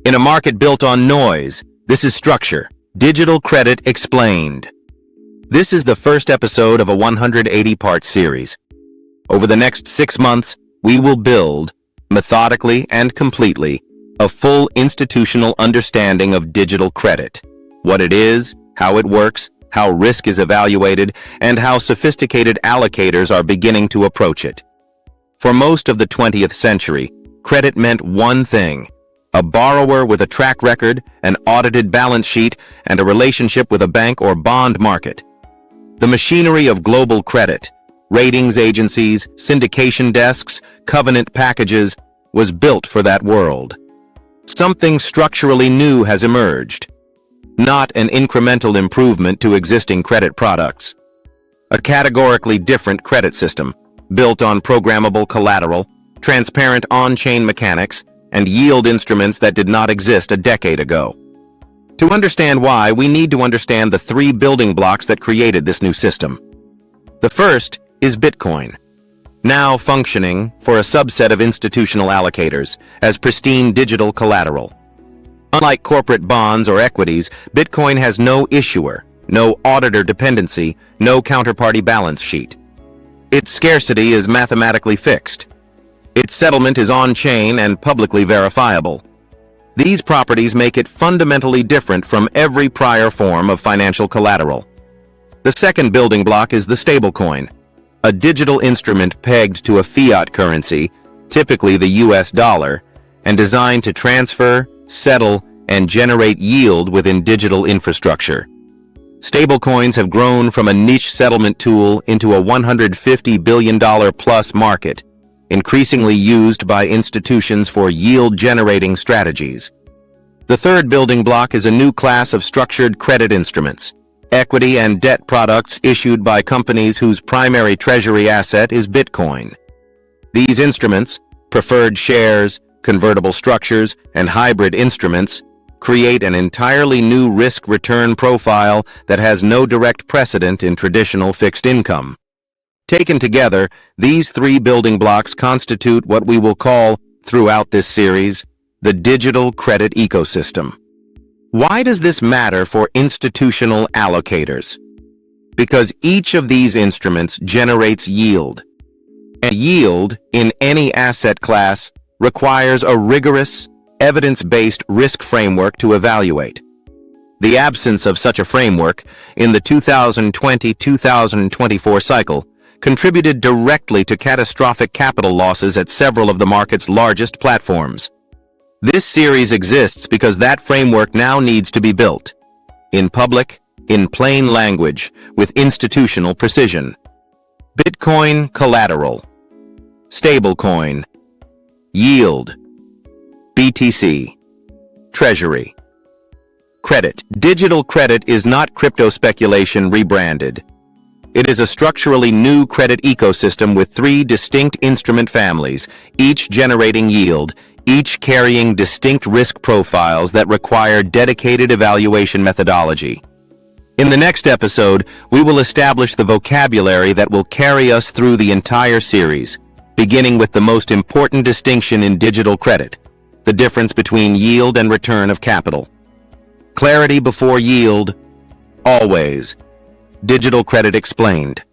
In a market built on noise, this is structure. Digital credit explained. This is the first episode of a 180-part series. Over the next 6 months, we will build, methodically and completely, a full institutional understanding of digital credit. What it is, how it works, how risk is evaluated, and how sophisticated allocators are beginning to approach it. For most of the 20th century, credit meant one thing: a borrower with a track record, an audited balance sheet, and a relationship with a bank or bond market. The machinery of global credit, ratings agencies, syndication desks, covenant packages, was built for that world. Something structurally new has emerged, not an incremental improvement to existing credit products. A categorically different credit system, built on programmable collateral, transparent on-chain mechanics, and yield instruments that did not exist a decade ago. To understand why, we need to understand the 3 building blocks that created this new system. The first is Bitcoin, now functioning for a subset of institutional allocators as pristine digital collateral. Unlike corporate bonds or equities, Bitcoin has no issuer, no auditor dependency, no counterparty balance sheet. Its scarcity is mathematically fixed. Its settlement is on-chain and publicly verifiable. These properties make it fundamentally different from every prior form of financial collateral. The second building block is the stablecoin, a digital instrument pegged to a fiat currency, typically the US dollar, and designed to transfer, settle, and generate yield within digital infrastructure. Stablecoins have grown from a niche settlement tool into a $150 billion plus market, increasingly used by institutions for yield-generating strategies. The third building block is a new class of structured credit instruments, equity and debt products issued by companies whose primary treasury asset is Bitcoin. These instruments, preferred shares, convertible structures, and hybrid instruments, create an entirely new risk-return profile that has no direct precedent in traditional fixed income. Taken together, these 3 building blocks constitute what we will call, throughout this series, the digital credit ecosystem. Why does this matter for institutional allocators? Because each of these instruments generates yield. And yield, in any asset class, requires a rigorous, evidence-based risk framework to evaluate. The absence of such a framework in the 2020-2024 cycle contributed directly to catastrophic capital losses at several of the market's largest platforms. This series exists because that framework now needs to be built, in public, in plain language, with institutional precision. Bitcoin collateral, stablecoin, yield, BTC, treasury. Credit. Digital credit is not crypto speculation rebranded. It is a structurally new credit ecosystem with 3 distinct instrument families, each generating yield, each carrying distinct risk profiles that require dedicated evaluation methodology. In the next episode, we will establish the vocabulary that will carry us through the entire series, beginning with the most important distinction in digital credit, the difference between yield and return of capital. Clarity before yield, always. Digital credit explained.